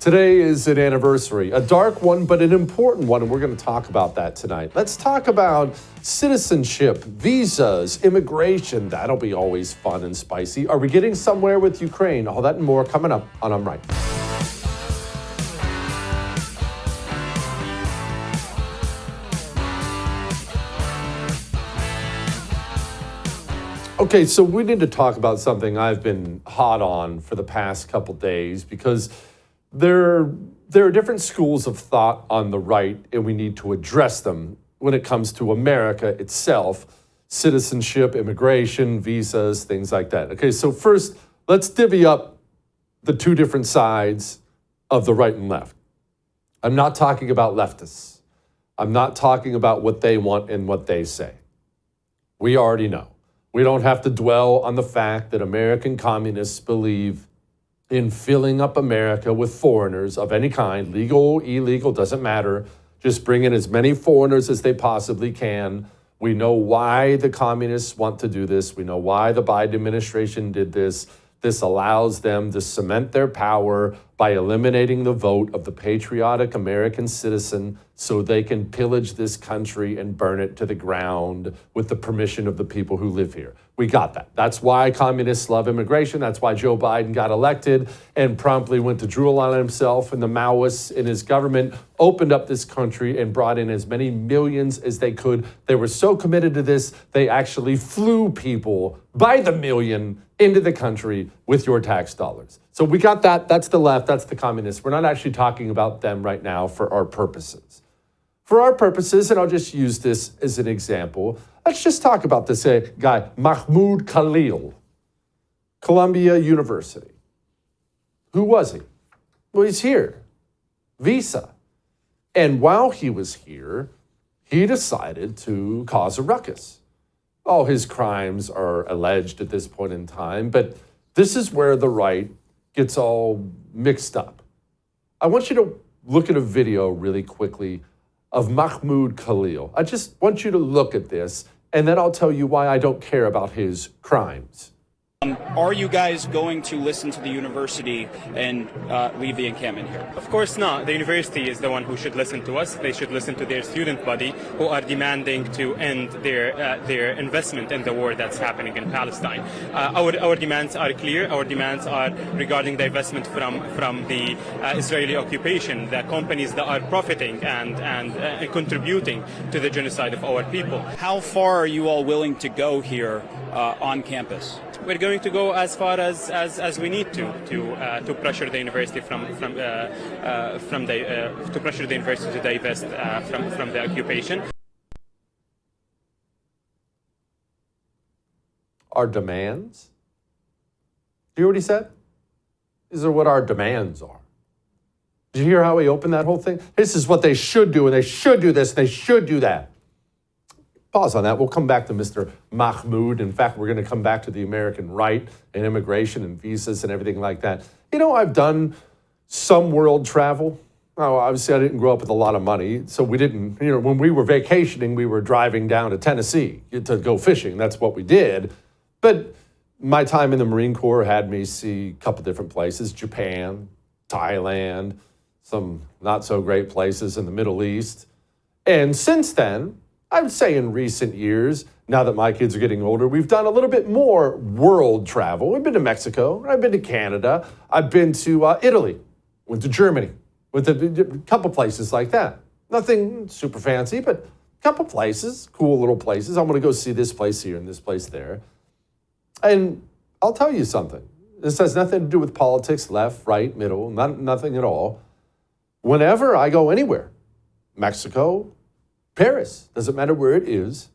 Today is an anniversary, a dark one, but an important one, and we're going to talk about that tonight. Let's talk about citizenship, visas, immigration. That'll be always fun and spicy. Are we getting somewhere with Ukraine? All that and more coming up on I'm Right. Okay, so we need to talk about something I've been hot on for the past couple days because there are different schools of thought on the right, and we need to address them when it comes to America itself, citizenship, immigration, visas, things like that. Okay, so first, let's divvy up the two different sides of the right and left. I'm not talking about leftists. I'm not talking about what they want and what they say. We already know. We don't have to dwell on the fact that American communists believe in filling up America with foreigners of any kind, legal, illegal, doesn't matter. Just bring in as many foreigners as they possibly can. We know why the communists want to do this. We know why the Biden administration did this. This allows them to cement their power by eliminating the vote of the patriotic American citizen so they can pillage this country and burn it to the ground with the permission of the people who live here. We got that. That's why communists love immigration. That's why Joe Biden got elected and promptly went to drool on himself, and the Maoists in his government opened up this country and brought in as many millions as they could. They were so committed to this, they actually flew people by the million into the country with your tax dollars. So we got that. That's the left. That's the communists. We're not actually talking about them right now for our purposes. For our purposes, and I'll just use this as an example, let's just talk about this guy, Mahmoud Khalil, Columbia University. Who was he? Well, he's here. Visa. And while he was here, he decided to cause a ruckus. All his crimes are alleged at this point in time, but this is where the right gets all mixed up. I want you to look at a video really quickly of Mahmoud Khalil. I just want you to look at this, and then I'll tell you why I don't care about his crimes. Are you guys going to listen to the university and leave the encampment here? Of course not. The university is the one who should listen to us. They should listen to their student body who are demanding to end their investment in the war that's happening in Palestine. Our demands are clear. Our demands are regarding the investment from the Israeli occupation, the companies that are profiting and contributing to the genocide of our people. How far are you all willing to go here on campus? We're going to go as far as we need to pressure the university to pressure the university to divest from the occupation. Our demands? Do you hear what he said? These are what our demands are. Did you hear how he opened that whole thing? This is what they should do, and they should do this, and they should do that. Pause on that. We'll come back to Mr. Mahmoud. In fact, we're going to come back to the American right and immigration and visas and everything like that. You know, I've done some world travel. Now, obviously, I didn't grow up with a lot of money, so we didn't, when we were vacationing, we were driving down to Tennessee to go fishing. That's what we did. But my time in the Marine Corps had me see a couple different places, Japan, Thailand, some not so great places in the Middle East. And since then, I would say in recent years, now that my kids are getting older, we've done a little bit more world travel. We've been to Mexico. I've been to Canada. I've been to Italy. Went to Germany. Went to a couple places like that. Nothing super fancy, but a couple places, cool little places. I'm going to go see this place here and this place there. And I'll tell you something. This has nothing to do with politics, left, right, middle, nothing at all. Whenever I go anywhere, Mexico, Paris, doesn't matter where it is,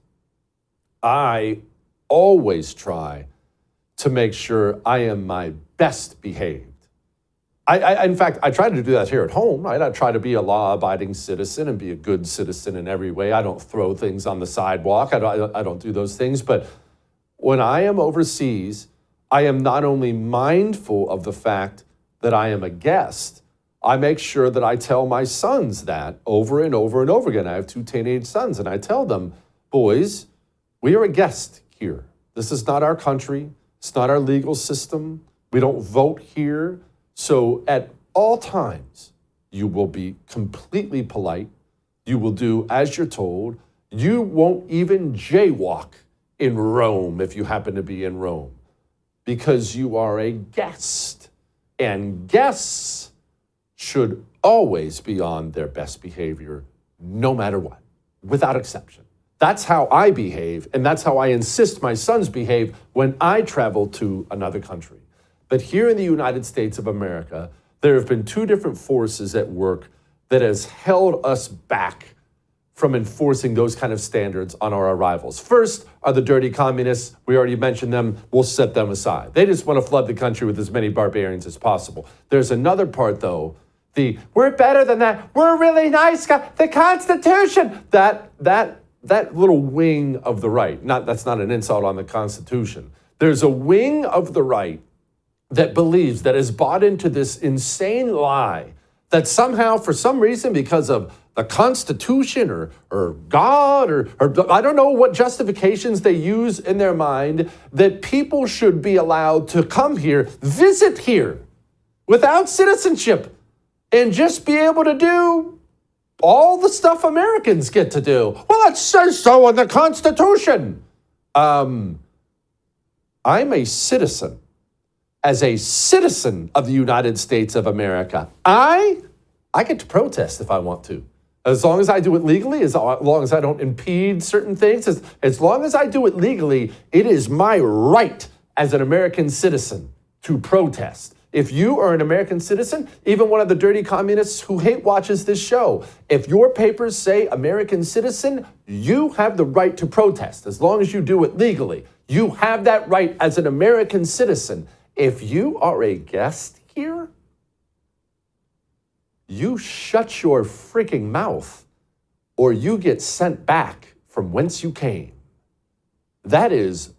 I always try to make sure I am my best behaved. In fact, I try to do that here at home, right? I try to be a law-abiding citizen and be a good citizen in every way. I don't throw things on the sidewalk. I don't do those things. But when I am overseas, I am not only mindful of the fact that I am a guest, I make sure that I tell my sons that over and over and over again. I have 2 teenage sons, and I tell them, boys, we are a guest here. This is not our country. It's not our legal system. We don't vote here. So at all times, you will be completely polite. You will do as you're told. You won't even jaywalk in Rome if you happen to be in Rome, because you are a guest. And guests should always be on their best behavior, no matter what, without exception. That's how I behave, and that's how I insist my sons behave when I travel to another country. But here in the United States of America, there have been two different forces at work that has held us back from enforcing those kind of standards on our arrivals. First are the dirty communists. We already mentioned them. We'll set them aside. They just want to flood the country with as many barbarians as possible. There's another part, though, we're better than that. We're really nice guys. The Constitution. That little wing of the right. That's not an insult on the Constitution. There's a wing of the right that believes, that has bought into this insane lie that somehow, for some reason, because of the Constitution or God or I don't know what justifications they use in their mind, that people should be allowed to come here, visit here without citizenship, and just be able to do all the stuff Americans get to do. Well, it says so in the Constitution. I'm a citizen. As a citizen of the United States of America, I get to protest if I want to. As long as I do it legally, as long as I don't impede certain things, as long as I do it legally, it is my right as an American citizen to protest. If you are an American citizen, even one of the dirty communists who hate watches this show, if your papers say American citizen, you have the right to protest, as long as you do it legally. You have that right as an American citizen. If you are a guest here, you shut your freaking mouth or you get sent back from whence you came. That is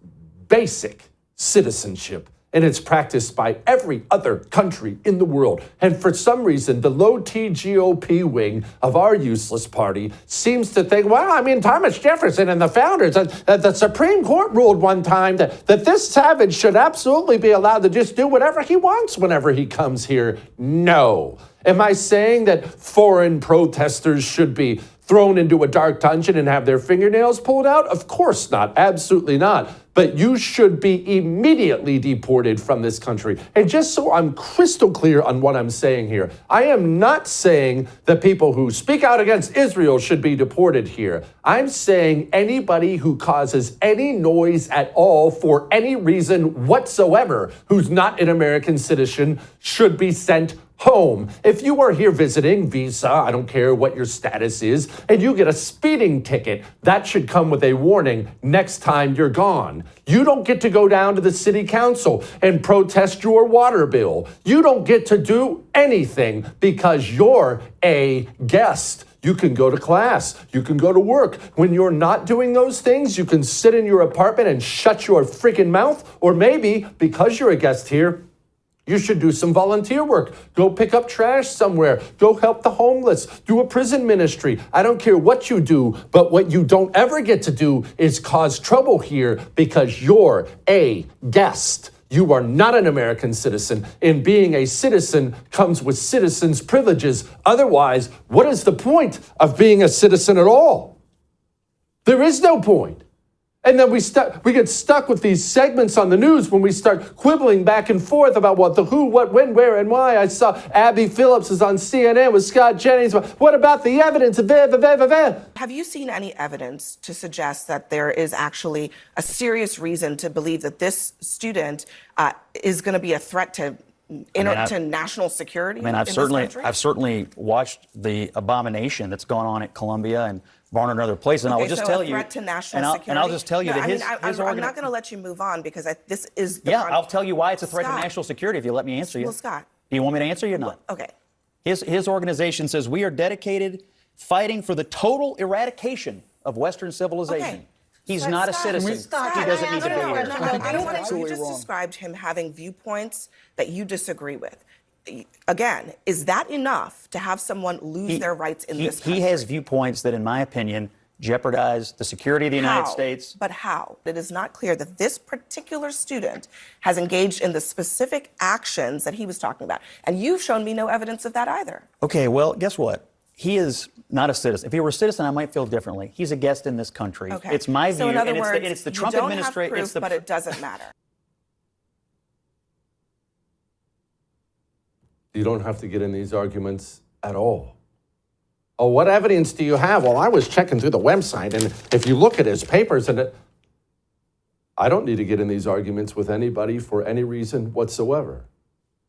basic citizenship, and it's practiced by every other country in the world. And for some reason, the low-T GOP wing of our useless party seems to think, well, I mean, Thomas Jefferson and the founders, the Supreme Court ruled one time that this savage should absolutely be allowed to just do whatever he wants whenever he comes here. No. Am I saying that foreign protesters should be thrown into a dark dungeon and have their fingernails pulled out? Of course not. Absolutely not. But you should be immediately deported from this country. And just so I'm crystal clear on what I'm saying here, I am not saying that people who speak out against Israel should be deported here. I'm saying anybody who causes any noise at all for any reason whatsoever who's not an American citizen should be sent home. If you are here visiting, visa, I don't care what your status is, and you get a speeding ticket, that should come with a warning next time you're gone. You don't get to go down to the city council and protest your water bill. You don't get to do anything because you're a guest. You can go to class. You can go to work. When you're not doing those things, you can sit in your apartment and shut your freaking mouth. Or maybe, because you're a guest here, you should do some volunteer work. Go pick up trash somewhere. Go help the homeless. Do a prison ministry. I don't care what you do, but what you don't ever get to do is cause trouble here because you're a guest. You are not an American citizen, and being a citizen comes with citizens' privileges. Otherwise, what is the point of being a citizen at all? There is no point. And then we get stuck with these segments on the news when we start quibbling back and forth about what, the who, what, when, where, and why. I saw Abby Phillips is on CNN with Scott Jennings. What about the evidence? Have you seen any evidence to suggest that there is actually a serious reason to believe that this student is going to be a threat to national security? I've certainly watched the abomination that's gone on at Columbia and Barnard and other places, and I will just tell you, threat to national security. And I'll just tell you that I'm not going to let you move on because this is the I'll tell you why it's a threat to national security if you let me answer you. Well, Scott, do you want me to answer you or not? Okay. His organization says we are dedicated fighting for the total eradication of Western civilization. Okay. He's not a citizen. He doesn't need to be here. You just described him having viewpoints that you disagree with. Again, is that enough to have someone lose their rights in this country? He has viewpoints that, in my opinion, jeopardize the security of the United States. But how? It is not clear that this particular student has engaged in the specific actions that he was talking about. And you've shown me no evidence of that either. Okay, well, guess what? He is not a citizen. If he were a citizen, I might feel differently. He's a guest in this country. Okay. It's my view, so in other and words, it's the you Trump don't administration. have proof, but it doesn't matter. You don't have to get in these arguments at all. Oh, what evidence do you have? Well, I was checking through the website, and if you look at his papers, I don't need to get in these arguments with anybody for any reason whatsoever.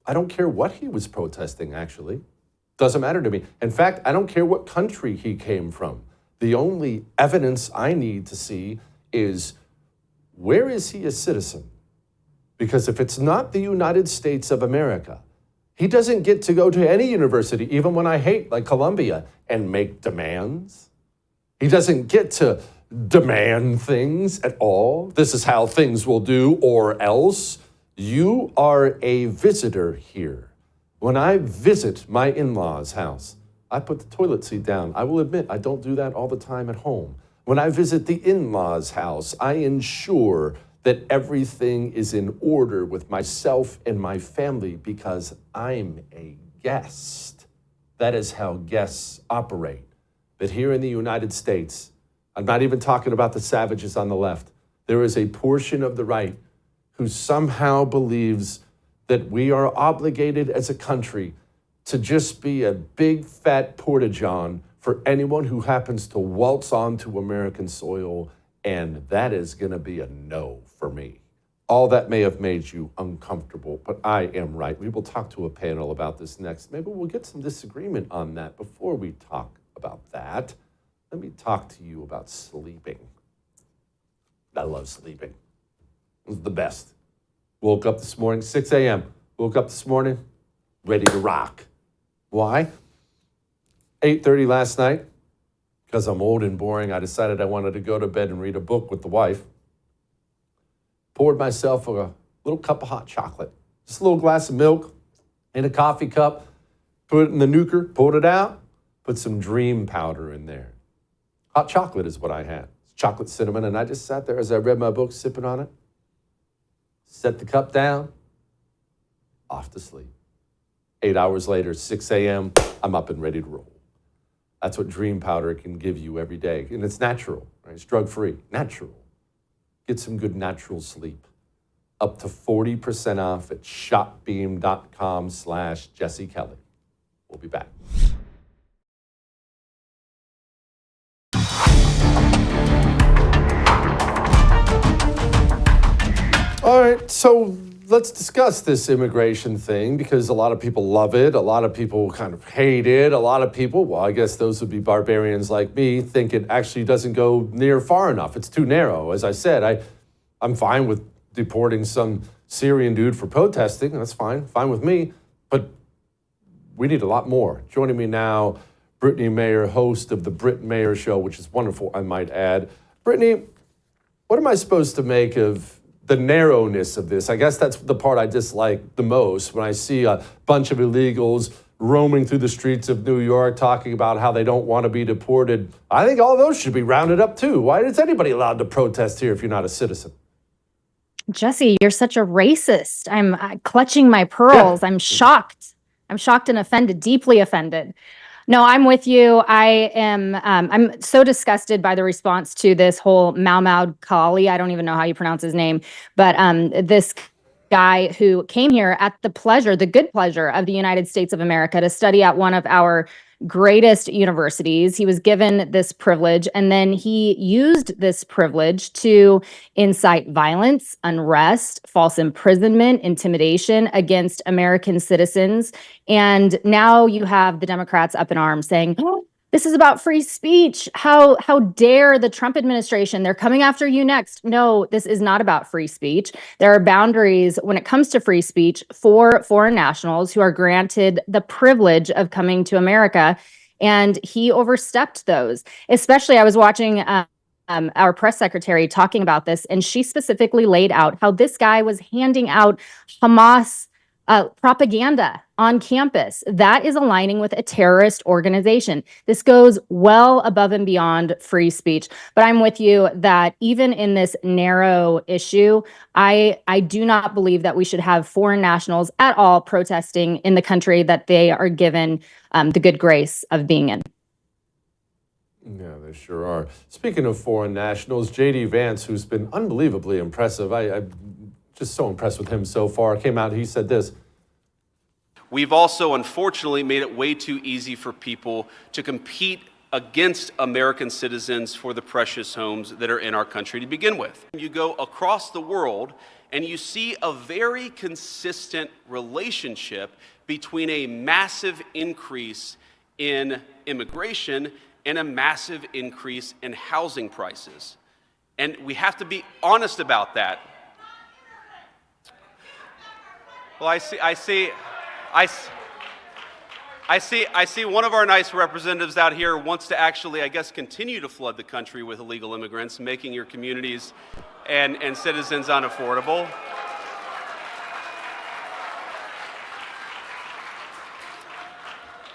I don't care what he was protesting, actually. Doesn't matter to me. In fact, I don't care what country he came from. The only evidence I need to see is, where is he a citizen? Because if it's not the United States of America, he doesn't get to go to any university, even when I hate, like Columbia, and make demands. He doesn't get to demand things at all. This is how things will do, or else. You are a visitor here. When I visit my in-laws' house, I put the toilet seat down. I will admit, I don't do that all the time at home. When I visit the in-laws' house, I ensure that everything is in order with myself and my family because I'm a guest. That is how guests operate. But here in the United States, I'm not even talking about the savages on the left. There is a portion of the right who somehow believes that we are obligated as a country to just be a big fat porta-john for anyone who happens to waltz onto American soil, and that is gonna be a no for me. All that may have made you uncomfortable, but I am right. We will talk to a panel about this next. Maybe we'll get some disagreement on that. Before we talk about that, let me talk to you about sleeping. I love sleeping. It was the best. Woke up this morning, 6 a.m. Woke up this morning, ready to rock. Why? 8:30 last night, because I'm old and boring, I decided I wanted to go to bed and read a book with the wife. Poured myself a little cup of hot chocolate, just a little glass of milk in a coffee cup, put it in the nuker, pulled it out, put some dream powder in there. Hot chocolate is what I had. It's chocolate cinnamon, and I just sat there as I read my book, sipping on it. Set the cup down, off to sleep. 8 hours later, 6 a.m., I'm up and ready to roll. That's what dream powder can give you every day. And it's natural, right? It's drug-free, natural. Get some good natural sleep. Up to 40% off at shopbeam.com/Jesse Kelly. We'll be back. All right, so let's discuss this immigration thing because a lot of people love it. A lot of people kind of hate it. A lot of people, well, I guess those would be barbarians like me, think it actually doesn't go near far enough. It's too narrow. As I said, I'm fine with deporting some Syrian dude for protesting. That's fine with me. But we need a lot more. Joining me now, Brittany Mayer, host of the Britt Mayer Show, which is wonderful, I might add. Brittany, what am I supposed to make of the narrowness of this? I guess that's the part I dislike the most, when I see a bunch of illegals roaming through the streets of New York talking about how they don't want to be deported. I think all those should be rounded up too. Why is anybody allowed to protest here if you're not a citizen? Jesse, you're such a racist. I'm clutching my pearls. I'm shocked. I'm shocked and offended, deeply offended. No, I'm with you. I'm so disgusted by the response to this whole Mahmoud Kali. I don't even know how you pronounce his name, but this guy who came here at the good pleasure of the United States of America to study at one of our greatest universities. He was given this privilege, and then he used this privilege to incite violence, unrest, false imprisonment, intimidation against American citizens. And now you have the Democrats up in arms saying, oh, this is about free speech. How dare the Trump administration? They're coming after you next. No, this is not about free speech. There are boundaries when it comes to free speech for foreign nationals who are granted the privilege of coming to America. And he overstepped those. Especially, I was watching our press secretary talking about this, and she specifically laid out how this guy was handing out Hamas propaganda on campus. That is aligning with a terrorist organization. This goes well above and beyond free speech. But I'm with you that even in this narrow issue, I do not believe that we should have foreign nationals at all protesting in the country that they are given the good grace of being in. Yeah, they sure are. Speaking of foreign nationals, J.D. Vance, who's been unbelievably impressive, I'm just so impressed with him so far, came out, he said this. We've also, unfortunately, made it way too easy for people to compete against American citizens for the precious homes that are in our country to begin with. You go across the world and you see a very consistent relationship between a massive increase in immigration and a massive increase in housing prices. And we have to be honest about that. Well, I see one of our nice representatives out here wants to actually, I guess, continue to flood the country with illegal immigrants, making your communities and citizens unaffordable.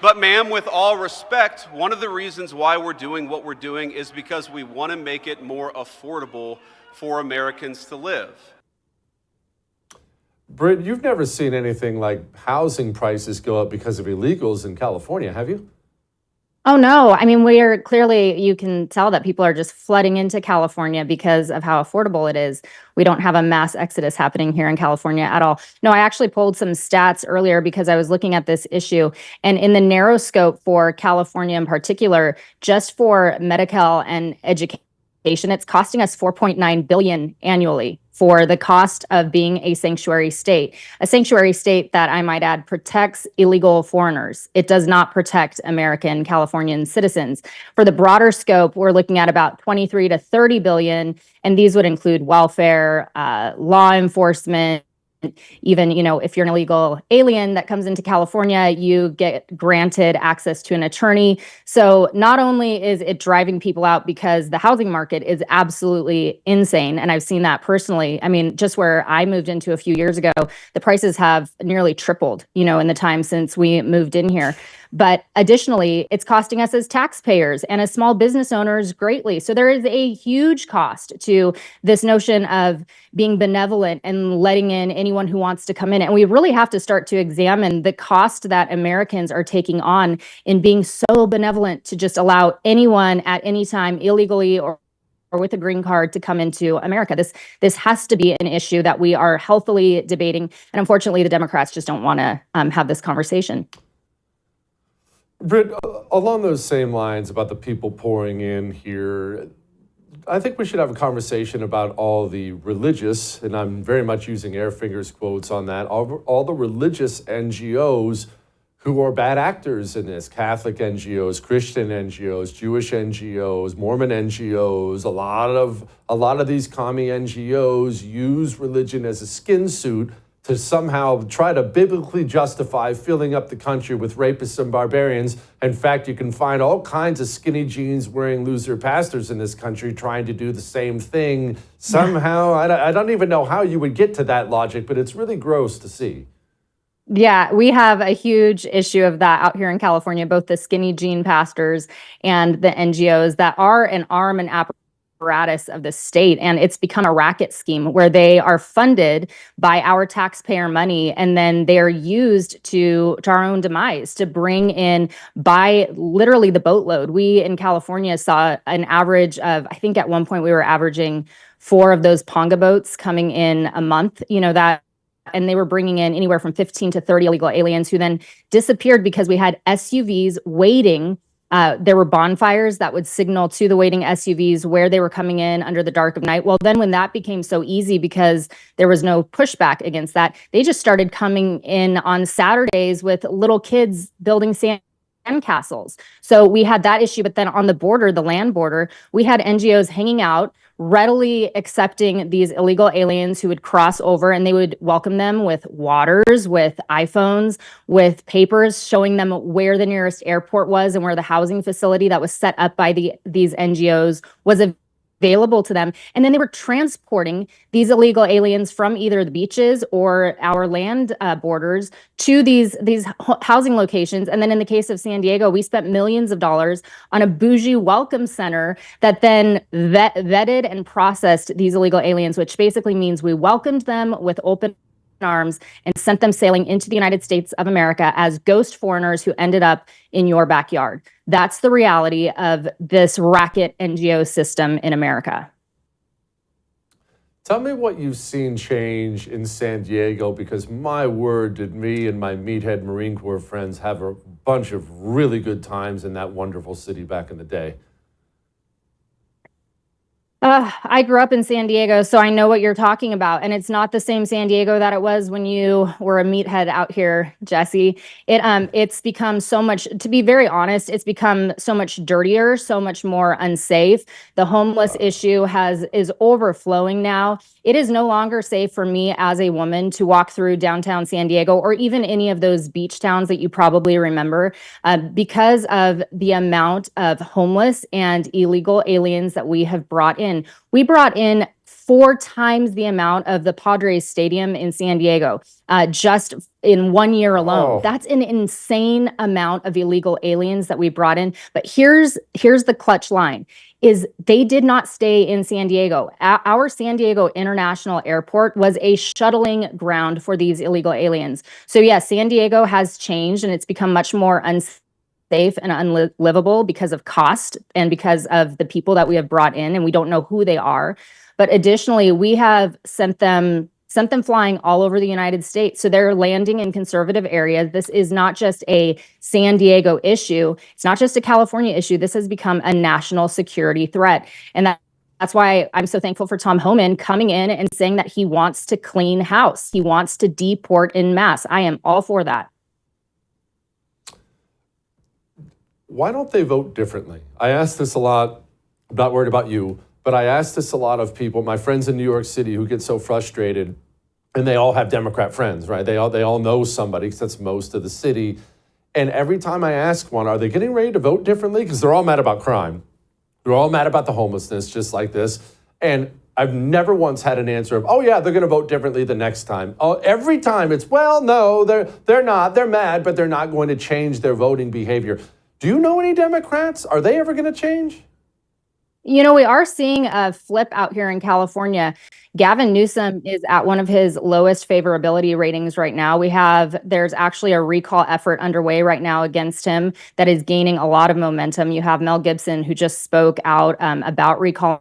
But ma'am, with all respect, one of the reasons why we're doing what we're doing is because we want to make it more affordable for Americans to live. Britt, you've never seen anything like housing prices go up because of illegals in California, have you? Oh, no. I mean, we're clearly, you can tell that people are just flooding into California because of how affordable it is. We don't have a mass exodus happening here in California at all. No, I actually pulled some stats earlier because I was looking at this issue. And in the narrow scope for California in particular, just for Medi-Cal and education, it's costing us $4.9 billion annually for the cost of being a sanctuary state that, I might add, protects illegal foreigners. It does not protect American Californian citizens. For the broader scope, we're looking at about 23 to 30 billion, and these would include welfare, law enforcement. Even, if you're an illegal alien that comes into California, you get granted access to an attorney. So not only is it driving people out because the housing market is absolutely insane, and I've seen that personally. I mean, just where I moved into a few years ago, the prices have nearly tripled, in the time since we moved in here. But additionally, it's costing us as taxpayers and as small business owners greatly. So there is a huge cost to this notion of being benevolent and letting in anyone who wants to come in. And we really have to start to examine the cost that Americans are taking on in being so benevolent to just allow anyone at any time illegally or with a green card to come into America. This has to be an issue that we are healthily debating. And unfortunately, the Democrats just don't want to have this conversation. Britt, along those same lines about the people pouring in here, I think we should have a conversation about all the religious, and I'm very much using air fingers quotes on that, all the religious NGOs who are bad actors in this. Catholic NGOs, Christian NGOs, Jewish NGOs, Mormon NGOs. A lot of these commie NGOs use religion as a skin suit to somehow try to biblically justify filling up the country with rapists and barbarians. In fact, you can find all kinds of skinny jeans wearing loser pastors in this country trying to do the same thing. Somehow, I don't even know how you would get to that logic, but it's really gross to see. Yeah, we have a huge issue of that out here in California, both the skinny jean pastors and the NGOs that are an arm and apparatus of the state. And it's become a racket scheme where they are funded by our taxpayer money, and then they're used to our own demise to bring in by literally the boatload. We in California saw an average of, I think at one point we were averaging 4 of those Ponga boats coming in a month, and they were bringing in anywhere from 15 to 30 illegal aliens who then disappeared because we had SUVs waiting. There were bonfires that would signal to the waiting SUVs where they were coming in under the dark of night. Well, then when that became so easy because there was no pushback against that, they just started coming in on Saturdays with little kids building sandcastles. So we had that issue. But then on the border, the land border, we had NGOs hanging out, readily accepting these illegal aliens who would cross over, and they would welcome them with waters, with iPhones, with papers showing them where the nearest airport was and where the housing facility that was set up by these NGOs was available to them. And then they were transporting these illegal aliens from either the beaches or our land borders to these housing locations. And then in the case of San Diego, we spent millions of dollars on a bougie welcome center that then vetted and processed these illegal aliens, which basically means we welcomed them with open arms and sent them sailing into the United States of America as ghost foreigners who ended up in your backyard. That's the reality of this racket NGO system in America. Tell me what you've seen change in San Diego, because my word, did me and my meathead Marine Corps friends have a bunch of really good times in that wonderful city back in the day. I grew up in San Diego, so I know what you're talking about. And it's not the same San Diego that it was when you were a meathead out here, Jesse. It's become so much, to be very honest, it's become so much dirtier, so much more unsafe. The homeless issue is overflowing now. It is no longer safe for me as a woman to walk through downtown San Diego or even any of those beach towns that you probably remember because of the amount of homeless and illegal aliens that we have brought in. We brought in 4 times the amount of the Padres Stadium in San Diego just in 1 year alone. Oh. That's an insane amount of illegal aliens that we brought in. But here's the clutch line. Is they did not stay in San Diego. Our San Diego International Airport was a shuttling ground for these illegal aliens. So yes, San Diego has changed and it's become much more unsafe and unlivable because of cost and because of the people that we have brought in, and we don't know who they are. But additionally, we have sent them flying all over the United States. So they're landing in conservative areas. This is not just a San Diego issue. It's not just a California issue. This has become a national security threat. And that's why I'm so thankful for Tom Homan coming in and saying that he wants to clean house. He wants to deport en masse. I am all for that. Why don't they vote differently? I ask this a lot. I'm not worried about you, but I ask this a lot of people, my friends in New York City, who get so frustrated, and they all have Democrat friends, right? They all know somebody, because that's most of the city. And every time I ask one, are they getting ready to vote differently? Because they're all mad about crime. They're all mad about the homelessness, just like this. And I've never once had an answer of, oh yeah, they're going to vote differently the next time. Oh, every time it's, well, no, they're not. They're mad, but they're not going to change their voting behavior. Do you know any Democrats? Are they ever going to change? You know, we are seeing a flip out here in California. Gavin Newsom is at one of his lowest favorability ratings right now. There's actually a recall effort underway right now against him that is gaining a lot of momentum. You have Mel Gibson, who just spoke out about recalling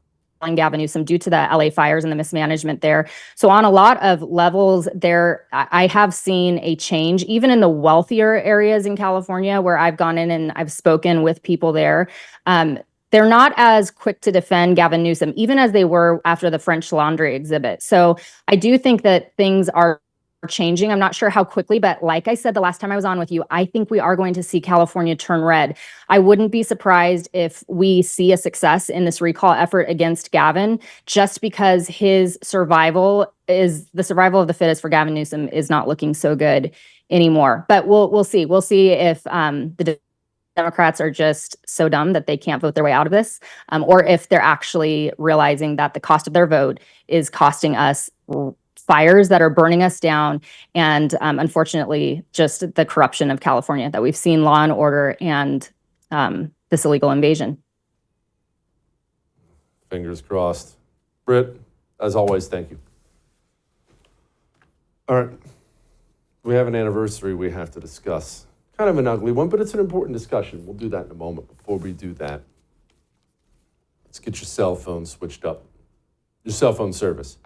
Gavin Newsom due to the LA fires and the mismanagement there. So on a lot of levels there, I have seen a change, even in the wealthier areas in California where I've gone in and I've spoken with people there. They're not as quick to defend Gavin Newsom, even as they were after the French Laundry exhibit. So I do think that things are changing. I'm not sure how quickly, but like I said the last time I was on with you, I think we are going to see California turn red. I wouldn't be surprised if we see a success in this recall effort against Gavin, just because the survival of the fittest for Gavin Newsom is not looking so good anymore. But we'll see. We'll see if the Democrats are just so dumb that they can't vote their way out of this, or if they're actually realizing that the cost of their vote is costing us fires that are burning us down, and unfortunately, just the corruption of California that we've seen, law and order, and this illegal invasion. Fingers crossed. Britt, as always, thank you. All right. We have an anniversary we have to discuss. Kind of an ugly one, but it's an important discussion. We'll do that in a moment. Before we do that, let's get your cell phone switched up. Your cell phone service.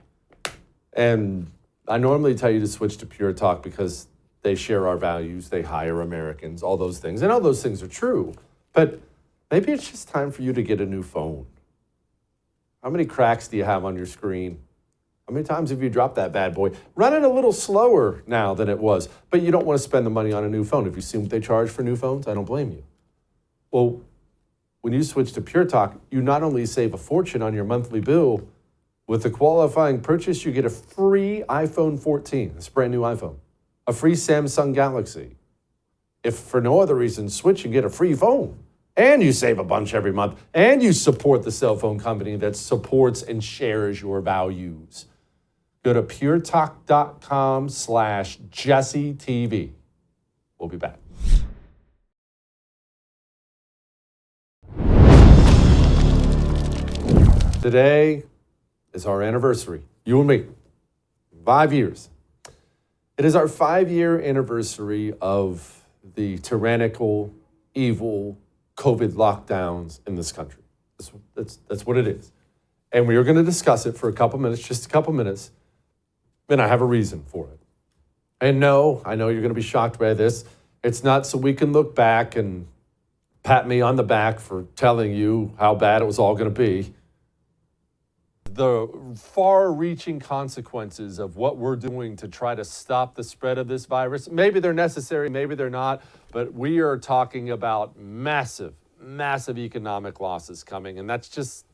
And I normally tell you to switch to Pure Talk because they share our values, they hire Americans, all those things. And all those things are true. But maybe it's just time for you to get a new phone. How many cracks do you have on your screen? How many times have you dropped that bad boy? Running a little slower now than it was, but you don't want to spend the money on a new phone. If you see what they charge for new phones, I don't blame you. Well, when you switch to Pure Talk, you not only save a fortune on your monthly bill, with the qualifying purchase, you get a free iPhone 14, this brand new iPhone, a free Samsung Galaxy. If for no other reason, switch and get a free phone. and you save a bunch every month, and you support the cell phone company that supports and shares your values. Go to puretalk.com/JesseTV. We'll be back. Today is our anniversary, you and me, 5 years. It is our 5-year anniversary of the tyrannical, evil COVID lockdowns in this country. That's what it is. And we are going to discuss it for a couple minutes, just a couple minutes, and I have a reason for it. And no, I know you're going to be shocked by this. It's not so we can look back and pat me on the back for telling you how bad it was all going to be. The far-reaching consequences of what we're doing to try to stop the spread of this virus, maybe they're necessary, maybe they're not, but we are talking about massive, massive economic losses coming, and that's just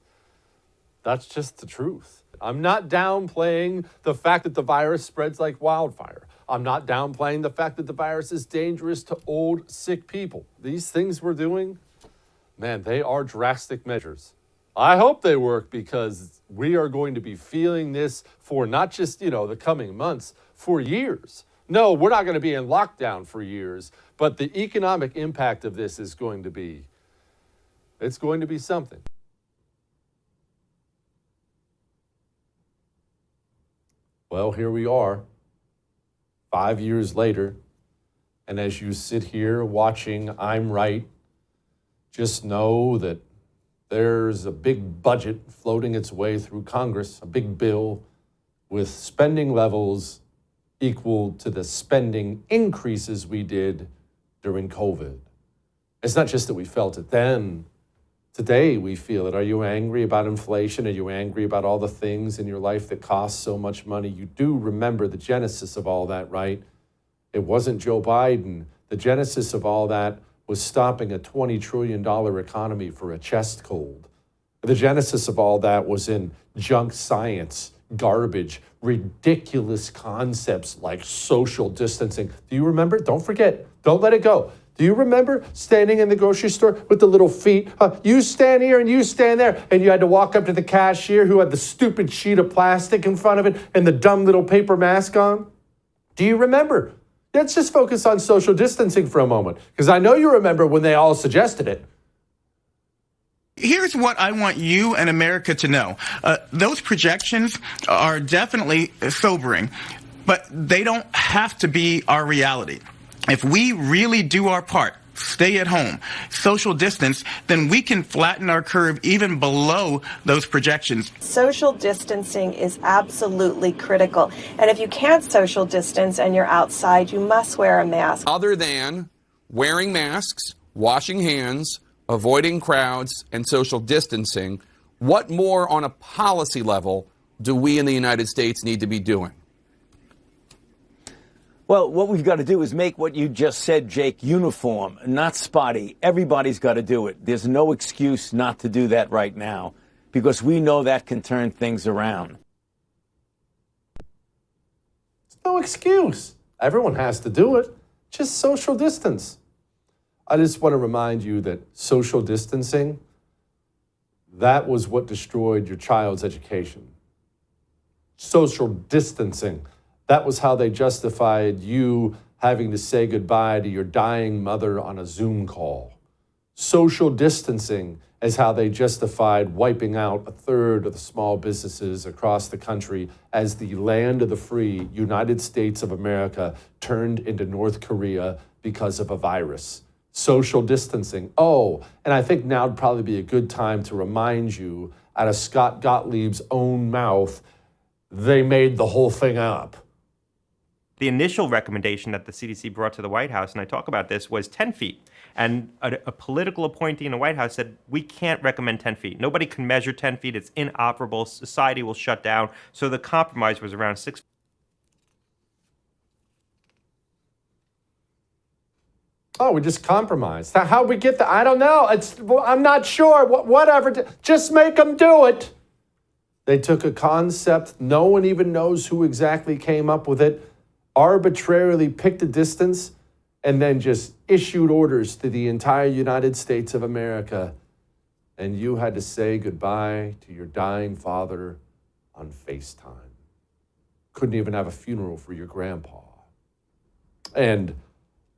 the truth. I'm not downplaying the fact that the virus spreads like wildfire. I'm not downplaying the fact that the virus is dangerous to old, sick people. These things we're doing, man, they are drastic measures. I hope they work because we are going to be feeling this for not just, the coming months, for years. No, we're not going to be in lockdown for years, but the economic impact of this is going to be, it's going to be something. Well, here we are, 5 years later, and as you sit here watching I'm Right, just know that there's a big budget floating its way through Congress, a big bill with spending levels equal to the spending increases we did during COVID. It's not just that we felt it then. Today we feel it. Are you angry about inflation? Are you angry about all the things in your life that cost so much money? You do remember the genesis of all that, right? It wasn't Joe Biden. The genesis of all that was stopping a $20 trillion economy for a chest cold. The genesis of all that was in junk science, garbage, ridiculous concepts like social distancing. Do you remember? Don't forget. Don't let it go. Do you remember standing in the grocery store with the little feet? You stand here and you stand there, and you had to walk up to the cashier who had the stupid sheet of plastic in front of it and the dumb little paper mask on? Do you remember? Let's just focus on social distancing for a moment, because I know you remember when they all suggested it. Here's what I want you and America to know. Those projections are definitely sobering, but they don't have to be our reality. If we really do our part, stay at home, social distance, then we can flatten our curve even below those projections. Social distancing is absolutely critical. And if you can't social distance and you're outside, you must wear a mask. Other than wearing masks, washing hands, avoiding crowds, and social distancing, what more on a policy level do we in the United States need to be doing? Well, what we've got to do is make what you just said, Jake, uniform, not spotty. Everybody's got to do it. There's no excuse not to do that right now, because we know that can turn things around. There's no excuse. Everyone has to do it. Just social distance. I just want to remind you that social distancing, that was what destroyed your child's education. Social distancing. That was how they justified you having to say goodbye to your dying mother on a Zoom call. Social distancing is how they justified wiping out a third of the small businesses across the country as the land of the free United States of America turned into North Korea because of a virus. Social distancing. Oh, and I think now would probably be a good time to remind you, out of Scott Gottlieb's own mouth, they made the whole thing up. The initial recommendation that the CDC brought to the White House, and I talk about this, was 10 feet. And a political appointee in the White House said, we can't recommend 10 feet. Nobody can measure 10 feet. It's inoperable. Society will shut down. So the compromise was around 6 feet. Oh, we just compromised. How'd we get that? I don't know. I'm not sure. Whatever. Just make them do it. They took a concept. No one even knows who exactly came up with it. Arbitrarily picked a distance and then just issued orders to the entire United States of America, and you had to say goodbye to your dying father on FaceTime. Couldn't even have a funeral for your grandpa. And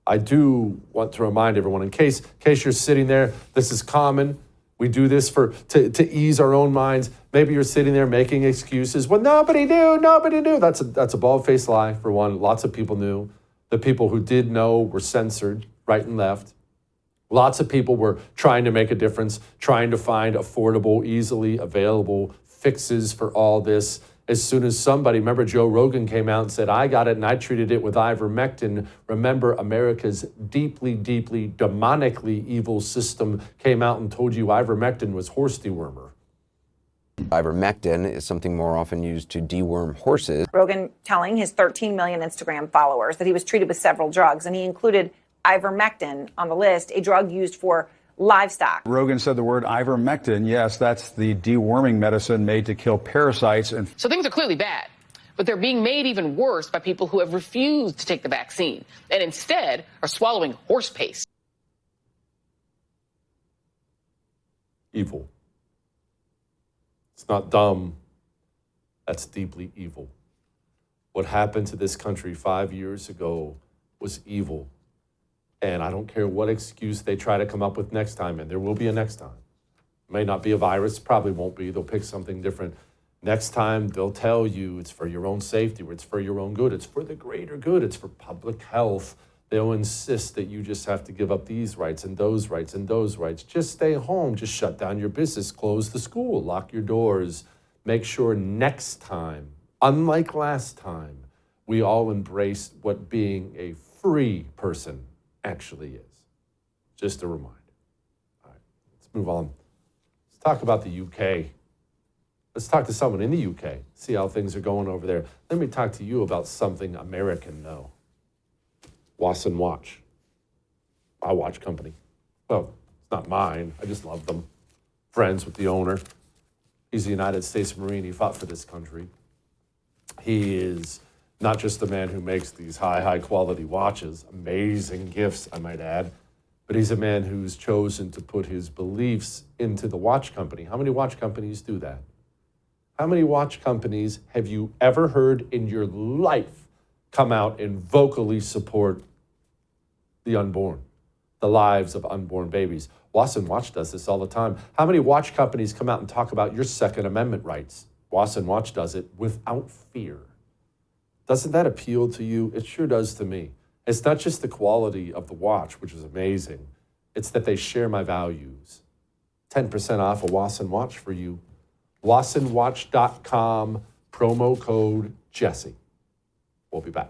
I do want to remind everyone, in case you're sitting there, this is common. We do this to ease our own minds. Maybe you're sitting there making excuses. Well, nobody knew. That's a bald-faced lie, for one. Lots of people knew. The people who did know were censored right and left. Lots of people were trying to make a difference, trying to find affordable, easily available fixes for all this. As soon as somebody, remember Joe Rogan came out and said, I got it and I treated it with ivermectin. Remember, America's deeply, deeply, demonically evil system came out and told you ivermectin was horse dewormer. Ivermectin is something more often used to deworm horses. Rogan telling his 13 million Instagram followers that he was treated with several drugs, and he included ivermectin on the list, a drug used for livestock. Rogan said the word ivermectin. Yes, that's the deworming medicine made to kill parasites. And so things are clearly bad, but they're being made even worse by people who have refused to take the vaccine and instead are swallowing horse paste. Evil. It's not dumb. That's deeply evil. What happened to this country 5 years ago was evil. And I don't care what excuse they try to come up with next time, and there will be a next time. It may not be a virus, probably won't be. They'll pick something different. Next time, they'll tell you it's for your own safety, or it's for your own good. It's for the greater good. It's for public health. They'll insist that you just have to give up these rights and those rights and those rights. Just stay home. Just shut down your business. Close the school. Lock your doors. Make sure next time, unlike last time, we all embrace what being a free person actually is. Just a reminder. All right, let's move on. Let's talk about the UK. Let's talk to someone in the UK, see how things are going over there. Let me talk to you about something American know. Wasson Watch. My watch company. Well, it's not mine. I just love them. Friends with the owner. He's a United States Marine. He fought for this country. He is not just the man who makes these high quality watches, amazing gifts, I might add, but he's a man who's chosen to put his beliefs into the watch company. How many watch companies do that? How many watch companies have you ever heard in your life come out and vocally support the unborn, the lives of unborn babies? Wasson Watch does this all the time. How many watch companies come out and talk about your Second Amendment rights? Wasson Watch does it without fear. Doesn't that appeal to you? It sure does to me. It's not just the quality of the watch, which is amazing. It's that they share my values. 10% off a Wasson Watch for you. WassonWatch.com, promo code Jesse. We'll be back.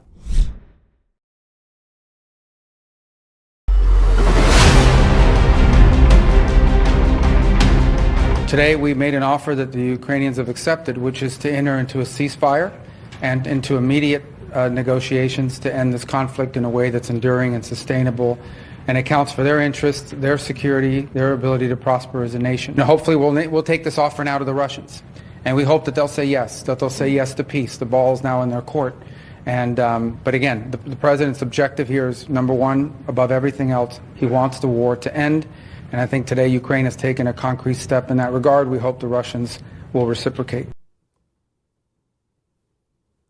Today we made an offer that the Ukrainians have accepted, which is to enter into a ceasefire and into immediate negotiations to end this conflict in a way that's enduring and sustainable and accounts for their interests, their security, their ability to prosper as a nation. Now, hopefully we'll take this offer now to the Russians, and we hope that they'll say yes, to peace. The ball is now in their court. And but again, the president's objective here is, number one, above everything else, he wants the war to end. And I think today Ukraine has taken a concrete step in that regard. We hope the Russians will reciprocate.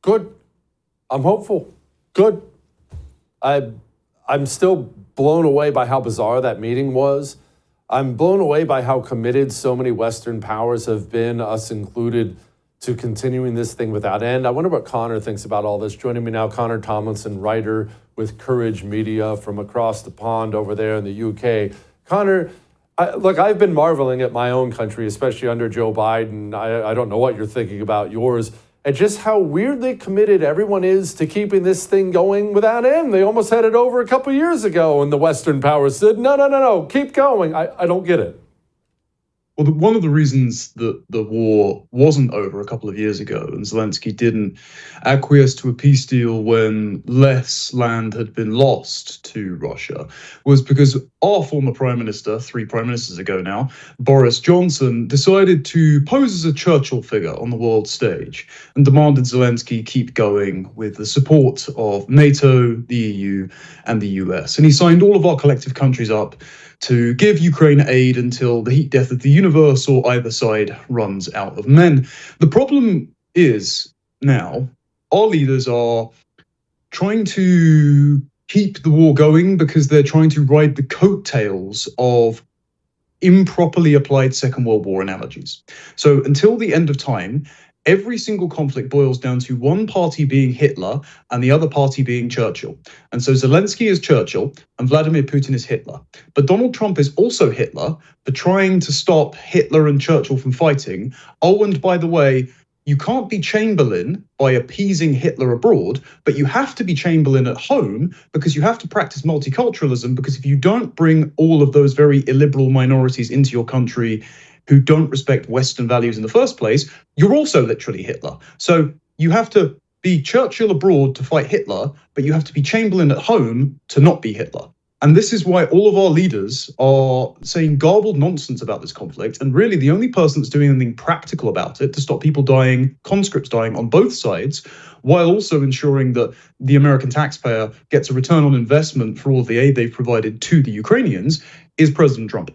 Good. I'm hopeful. Good. I'm still blown away by how bizarre that meeting was. I'm blown away by how committed so many Western powers have been, us included, to continuing this thing without end. I wonder what Connor thinks about all this. Joining me now, Connor Tomlinson, writer with Courage Media from across the pond over there in the UK. Connor, look, I've been marveling at my own country, especially under Joe Biden. I don't know what you're thinking about yours, and just how weirdly committed everyone is to keeping this thing going without end. They almost had it over a couple years ago, and the Western powers said, no, keep going. I don't get it. Well, one of the reasons that the war wasn't over a couple of years ago and Zelensky didn't acquiesce to a peace deal when less land had been lost to Russia was because our former prime minister, 3 prime ministers ago now, Boris Johnson, decided to pose as a Churchill figure on the world stage and demanded Zelensky keep going with the support of NATO, the EU, and the US. And he signed all of our collective countries up to give Ukraine aid until the heat death of the universe or either side runs out of men. The problem is now our leaders are trying to keep the war going because they're trying to ride the coattails of improperly applied Second World War analogies. So until the end of time, every single conflict boils down to one party being Hitler and the other party being Churchill. And so Zelensky is Churchill and Vladimir Putin is Hitler. But Donald Trump is also Hitler for trying to stop Hitler and Churchill from fighting. Oh, and by the way, you can't be Chamberlain by appeasing Hitler abroad, but you have to be Chamberlain at home because you have to practice multiculturalism, because if you don't bring all of those very illiberal minorities into your country who don't respect Western values in the first place, you're also literally Hitler. So you have to be Churchill abroad to fight Hitler, but you have to be Chamberlain at home to not be Hitler. And this is why all of our leaders are saying garbled nonsense about this conflict. And really the only person that's doing anything practical about it to stop people dying, conscripts dying on both sides, while also ensuring that the American taxpayer gets a return on investment for all of the aid they've provided to the Ukrainians, is President Trump.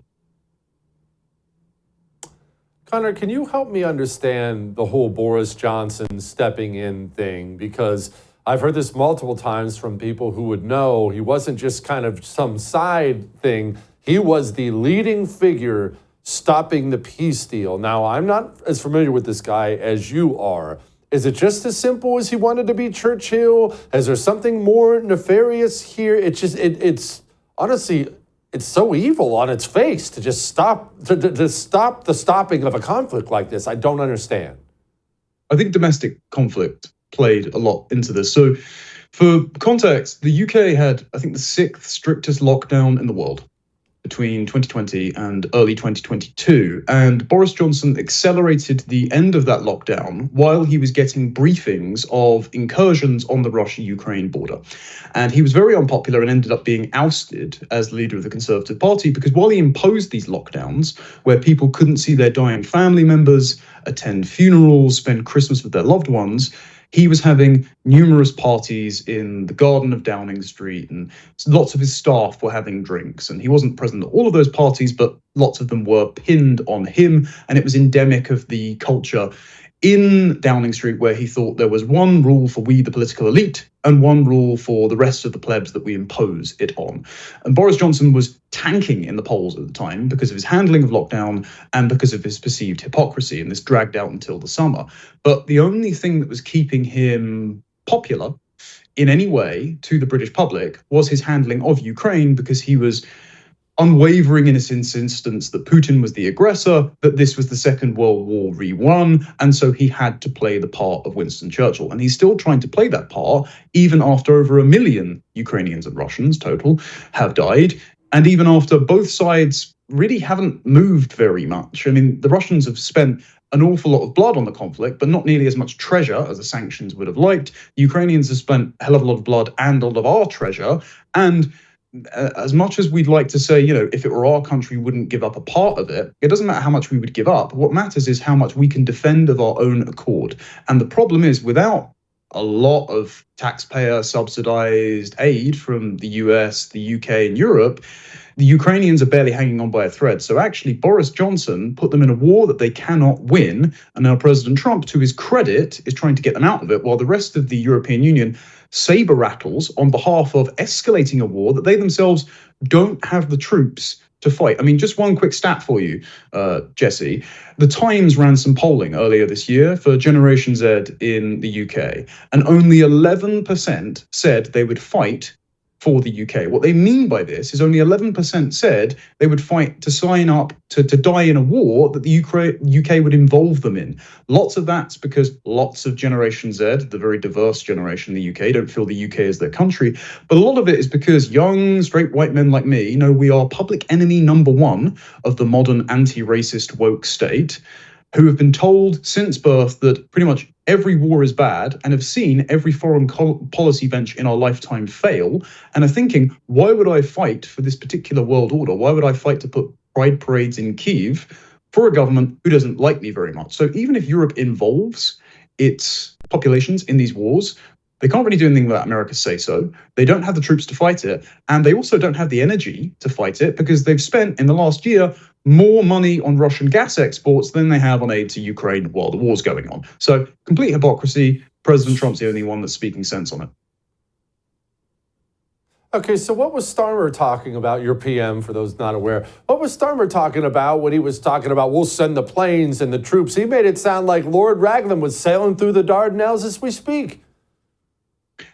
Connor, can you help me understand the whole Boris Johnson stepping in thing? Because I've heard this multiple times from people who would know he wasn't just kind of some side thing. He was the leading figure stopping the peace deal. Now, I'm not as familiar with this guy as you are. Is it just as simple as he wanted to be Churchill? Is there something more nefarious here? It's honestly, it's so evil on its face to just stop to stop the stopping of a conflict like this. I don't understand. I think domestic conflict played a lot into this. So for context, the UK had, I think, the 6th strictest lockdown in the world between 2020 and early 2022. And Boris Johnson accelerated the end of that lockdown while he was getting briefings of incursions on the Russia-Ukraine border. And he was very unpopular and ended up being ousted as the leader of the Conservative Party because while he imposed these lockdowns where people couldn't see their dying family members, attend funerals, spend Christmas with their loved ones, he was having numerous parties in the garden of Downing Street, and lots of his staff were having drinks. And he wasn't present at all of those parties, but lots of them were pinned on him. And it was endemic of the culture in Downing Street where he thought there was one rule for we, the political elite, and one rule for the rest of the plebs that we impose it on. And Boris Johnson was tanking in the polls at the time because of his handling of lockdown and because of his perceived hypocrisy, and this dragged out until the summer. But the only thing that was keeping him popular in any way to the British public was his handling of Ukraine, because he was unwavering in his insistence that Putin was the aggressor, that this was the Second World War re-won, and so he had to play the part of Winston Churchill. And he's still trying to play that part, even after over 1 million Ukrainians and Russians total have died, and even after both sides really haven't moved very much. I mean, the Russians have spent an awful lot of blood on the conflict, but not nearly as much treasure as the sanctions would have liked. The Ukrainians have spent a hell of a lot of blood and a lot of our treasure, and as much as we'd like to say, you know, if it were our country, we wouldn't give up a part of it, it doesn't matter how much we would give up. What matters is how much we can defend of our own accord. And the problem is, without a lot of taxpayer subsidized aid from the US, the UK, and Europe, the Ukrainians are barely hanging on by a thread. So actually, Boris Johnson put them in a war that they cannot win. And now President Trump, to his credit, is trying to get them out of it, while the rest of the European Union saber rattles on behalf of escalating a war that they themselves don't have the troops to fight. I mean, just one quick stat for you, Jesse. The Times ran some polling earlier this year for Generation Z in the UK, and only 11% said they would fight for the UK. What they mean by this is only 11% said they would fight to sign up to die in a war that the UK would involve them in. Lots of that's because lots of Generation Z, the very diverse generation in the UK, don't feel the UK is their country. But a lot of it is because young, straight white men like me know we are public enemy number one of the modern anti-racist woke state, who have been told since birth that pretty much every war is bad and have seen every foreign policy bench in our lifetime fail and are thinking, why would I fight for this particular world order? Why would I fight to put pride parades in Kyiv for a government who doesn't like me very much? So even if Europe involves its populations in these wars, they can't really do anything without America's say-so. They don't have the troops to fight it, and they also don't have the energy to fight it because they've spent in the last year more money on Russian gas exports than they have on aid to Ukraine while the war's going on. So complete hypocrisy. President Trump's the only one that's speaking sense on it. Okay, so what was Starmer talking about, your PM, for those not aware? What was Starmer talking about when he was talking about we'll send the planes and the troops? He made it sound like Lord Raglan was sailing through the Dardanelles as we speak.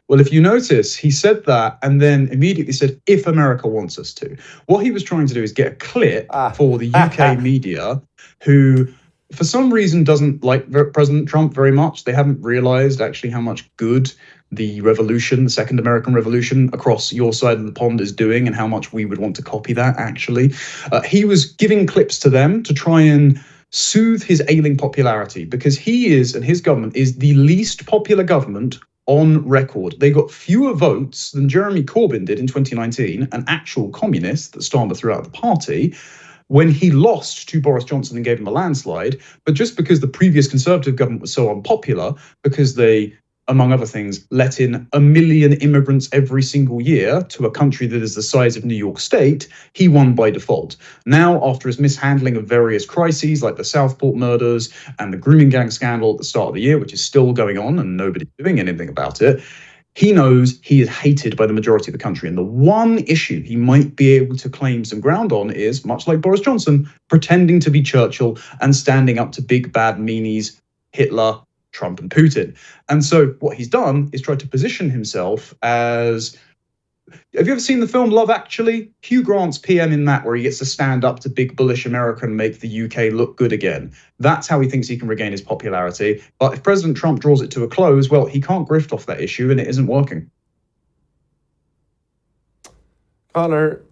Well, if you notice, he said that and then immediately said, if America wants us to. What he was trying to do is get a clip for the UK media, who for some reason doesn't like President Trump very much. They haven't realized actually how much good the revolution, the Second American Revolution across your side of the pond is doing and how much we would want to copy that, actually. He was giving clips to them to try and soothe his ailing popularity because he is, and his government is the least popular government on record. They got fewer votes than Jeremy Corbyn did in 2019, an actual communist that Starmer threw out of the party, when he lost to Boris Johnson and gave him a landslide. But just because the previous Conservative government was so unpopular, because they, among other things, let in 1 million immigrants every single year to a country that is the size of New York State, he won by default. Now, after his mishandling of various crises like the Southport murders and the grooming gang scandal at the start of the year, which is still going on and nobody's doing anything about it, he knows he is hated by the majority of the country. And the one issue he might be able to claim some ground on is, much like Boris Johnson, pretending to be Churchill and standing up to big bad meanies, Hitler, Trump and Putin. And so what he's done is tried to position himself as, have you ever seen the film Love Actually? Hugh Grant's PM in that, where he gets to stand up to big bullish America and make the UK look good again. That's how he thinks he can regain his popularity. But if President Trump draws it to a close, well, he can't grift off that issue and it isn't working. Connor,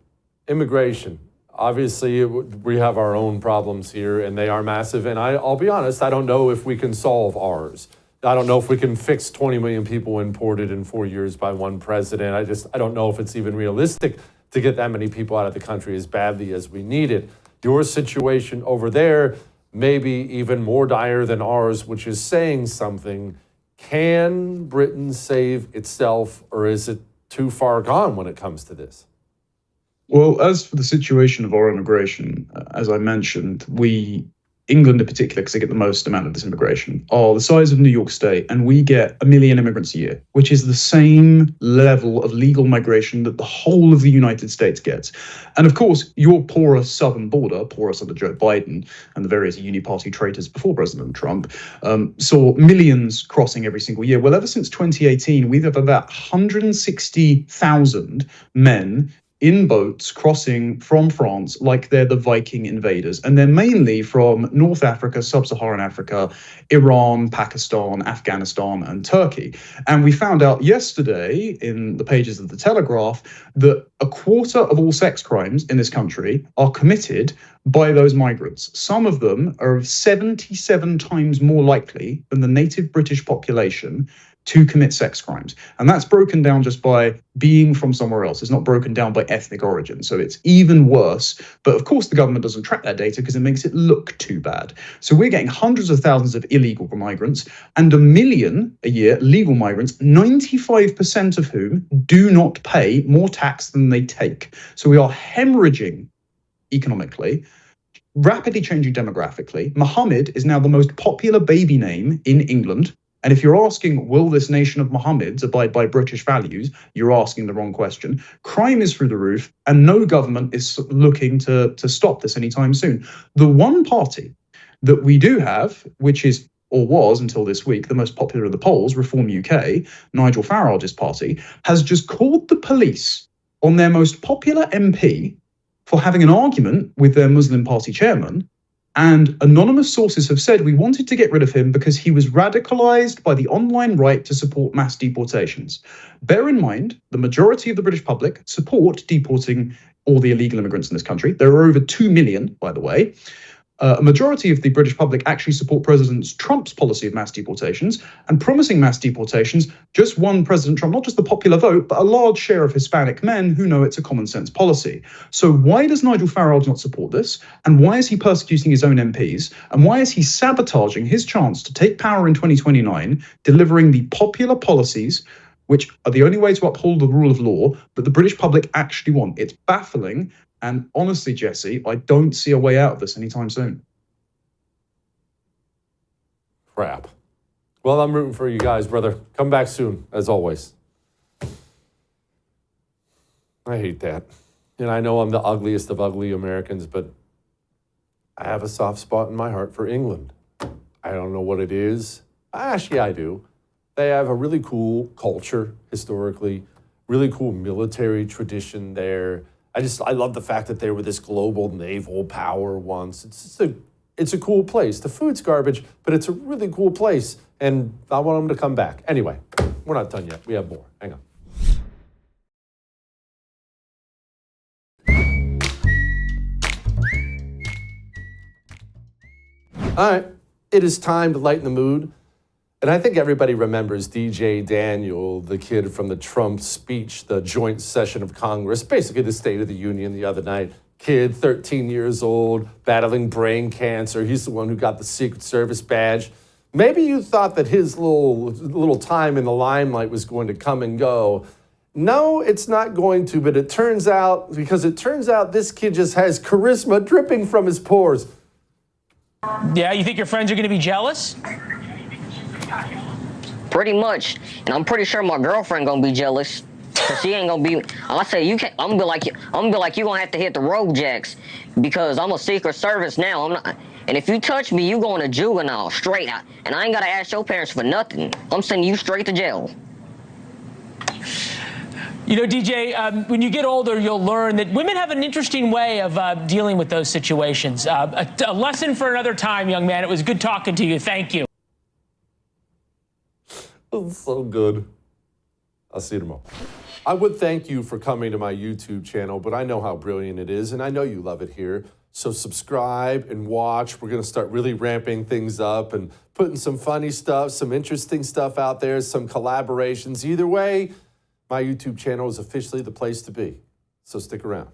immigration. Obviously, we have our own problems here, and they are massive. And I'll be honest, I don't know if we can solve ours. I don't know if we can fix 20 million people imported in 4 years by one president. I don't know if it's even realistic to get that many people out of the country as badly as we need it. Your situation over there may be even more dire than ours, which is saying something. Can Britain save itself, or is it too far gone when it comes to this? Well, as for the situation of our immigration, as I mentioned, England in particular, because they get the most amount of this immigration, are the size of New York State, and we get 1 million immigrants a year, which is the same level of legal migration that the whole of the United States gets. And of course, your porous southern border, porous under Joe Biden and the various uniparty traitors before President Trump, saw millions crossing every single year. Well, ever since 2018, we've had about 160,000 men in boats crossing from France like they're the Viking invaders. And they're mainly from North Africa, Sub-Saharan Africa, Iran, Pakistan, Afghanistan, and Turkey. And we found out yesterday in the pages of The Telegraph that a quarter of all sex crimes in this country are committed by those migrants. Some of them are 77 times more likely than the native British population to commit sex crimes. And that's broken down just by being from somewhere else. It's not broken down by ethnic origin. So it's even worse. But of course, the government doesn't track that data because it makes it look too bad. So we're getting hundreds of thousands of illegal migrants and 1 million a year legal migrants, 95% of whom do not pay more tax than they take. So we are hemorrhaging economically, rapidly changing demographically. Mohammed is now the most popular baby name in England. And if you're asking, will this nation of Mohammeds abide by British values, you're asking the wrong question. Crime is through the roof, and no government is looking to stop this anytime soon. The one party that we do have, which is or was until this week, the most popular of the polls, Reform UK, Nigel Farage's party, has just called the police on their most popular MP for having an argument with their Muslim party chairman. And anonymous sources have said we wanted to get rid of him because he was radicalized by the online right to support mass deportations. Bear in mind, the majority of the British public support deporting all the illegal immigrants in this country. There are over 2 million, by the way. A majority of the British public actually support President Trump's policy of mass deportations, and promising mass deportations just won President Trump not just the popular vote, but a large share of Hispanic men who know it's a common sense policy. So why does Nigel Farage not support this? And why is he persecuting his own MPs? And why is he sabotaging his chance to take power in 2029, delivering the popular policies which are the only way to uphold the rule of law that the British public actually want? It's baffling. And honestly, Jesse, I don't see a way out of this anytime soon. Crap. Well, I'm rooting for you guys, brother. Come back soon, as always. I hate that. And I know I'm the ugliest of ugly Americans, but I have a soft spot in my heart for England. I don't know what it is. Actually, I do. They have a really cool culture, historically, really cool military tradition there. I love the fact that they were this global naval power once. It's a cool place. The food's garbage, but it's a really cool place, and I want them to come back. Anyway, we're not done yet. We have more. Hang on. All right, it is time to lighten the mood. And I think everybody remembers DJ Daniel, the kid from the Trump speech, the joint session of Congress, basically the State of the Union the other night. Kid, 13 years old, battling brain cancer. He's the one who got the Secret Service badge. Maybe you thought that his little time in the limelight was going to come and go. No, it's not going to, but it turns out this kid just has charisma dripping from his pores. Yeah, you think your friends are going to be jealous? Pretty much, and I'm pretty sure my girlfriend gonna be jealous, cause she ain't gonna be. I say you can't. I'm gonna be like you gonna have to hit the road jacks, because I'm a Secret Service now. I'm not. And if you touch me, you going to juvenile straight out, and I ain't gotta ask your parents for nothing. I'm sending you straight to jail. You know, DJ, when you get older, you'll learn that women have an interesting way of dealing with those situations. A lesson for another time, young man. It was good talking to you. Thank you. It's so good. I'll see you tomorrow. I would thank you for coming to my YouTube channel, but I know how brilliant it is, and I know you love it here. So subscribe and watch. We're going to start really ramping things up and putting some funny stuff, some interesting stuff out there, some collaborations. Either way, my YouTube channel is officially the place to be. So stick around.